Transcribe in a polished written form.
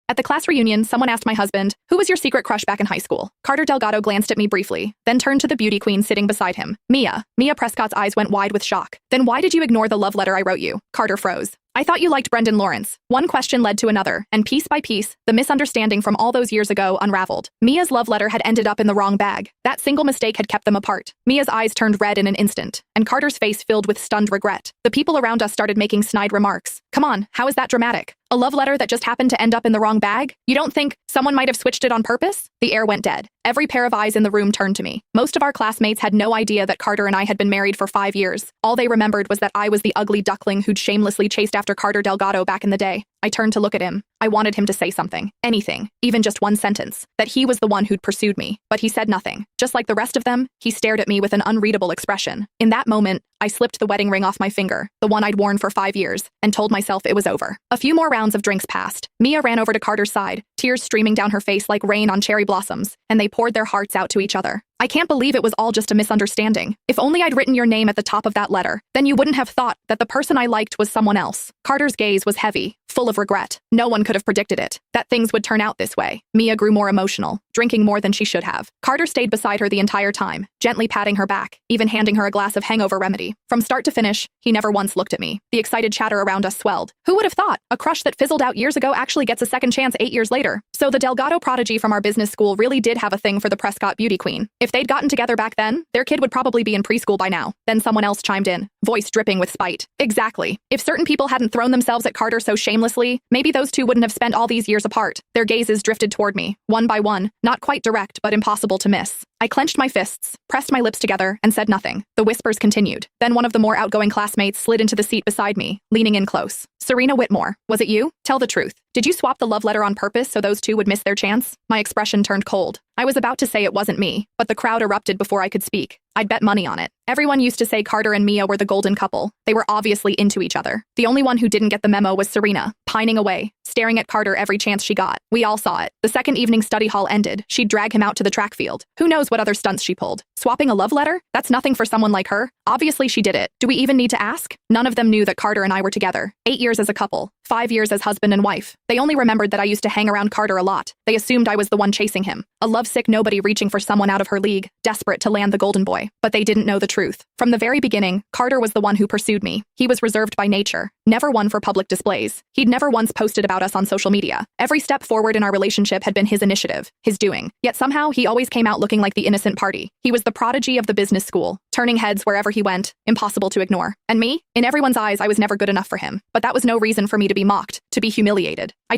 At the class reunion, someone asked my husband, "Who was your secret crush back in high school?" Carter Delgado glanced at me briefly, then turned to the beauty queen sitting beside him, Mia. Mia Prescott's eyes went wide with shock. "Then why did you ignore the love letter I wrote you?" Carter froze. "I thought you liked Brendan Lawrence." One question led to another, and piece by piece, the misunderstanding from all those years ago unraveled. Mia's love letter had ended up in the wrong bag. That single mistake had kept them apart. Mia's eyes turned red in an instant, and Carter's face filled with stunned regret. The people around us started making snide remarks. "Come on, how is that dramatic? A love letter that just happened to end up in the wrong bag? You don't think someone might have switched it on purpose?" The air went dead. Every pair of eyes in the room turned to me. Most of our classmates had no idea that Carter and I had been married for 5 years. All they remembered was that I was the ugly duckling who'd shamelessly chased after Carter Delgado back in the day. I turned to look at him. I wanted him to say something. Anything. Even just one sentence. That he was the one who'd pursued me. But he said nothing. Just like the rest of them, he stared at me with an unreadable expression. In that moment, I slipped the wedding ring off my finger, the one I'd worn for 5 years, and told myself it was over. A few more rounds of drinks passed. Mia ran over to Carter's side, tears streaming down her face like rain on cherry blossoms, and they poured their hearts out to each other. "I can't believe it was all just a misunderstanding. If only I'd written your name at the top of that letter, then you wouldn't have thought that the person I liked was someone else." Carter's gaze was heavy, full of regret. No one could have predicted it, that things would turn out this way. Mia grew more emotional, drinking more than she should have. Carter stayed beside her the entire time, gently patting her back, even handing her a glass of hangover remedy. From start to finish, he never once looked at me. The excited chatter around us swelled. Who would have thought? A crush that fizzled out years ago actually gets a second chance 8 years later. So the Delgado prodigy from our business school really did have a thing for the Prescott beauty queen. If they'd gotten together back then, their kid would probably be in preschool by now. Then someone else chimed in, voice dripping with spite. "Exactly. If certain people hadn't thrown themselves at Carter so shamelessly, maybe those two wouldn't have spent all these years apart." Their gazes drifted toward me, one by one, not quite direct but impossible to miss. I clenched my fists, pressed my lips together, and said nothing. The whispers continued. Then one of the more outgoing classmates slid into the seat beside me, leaning in close. "Serena Whitmore, was it you? Tell the truth. Did you swap the love letter on purpose so those two would miss their chance?" My expression turned cold. I was about to say it wasn't me, but the crowd erupted before I could speak. I'd bet money on it. Everyone used to say Carter and Mia were the golden couple. They were obviously into each other. The only one who didn't get the memo was Serena, pining away, staring at Carter every chance she got. We all saw it. The second evening study hall ended. She'd drag him out to the track field. Who knows what other stunts she pulled? Swapping a love letter? That's nothing for someone like her. Obviously she did it. Do we even need to ask? None of them knew that Carter and I were together. 8 years as a couple. 5 years as husband and wife. They only remembered that I used to hang around Carter a lot. They assumed I was the one chasing him. A lovesick nobody reaching for someone out of her league, desperate to land the golden boy. But they didn't know the truth. From the very beginning, Carter was the one who pursued me. He was reserved by nature, never one for public displays. He'd never once posted about us on social media. Every step forward in our relationship had been his initiative, his doing. Yet somehow, he always came out looking like the innocent party. He was the prodigy of the business school, turning heads wherever he went, impossible to ignore. And me? In everyone's eyes, I was never good enough for him. But that was no reason for me to be mocked, to be humiliated. I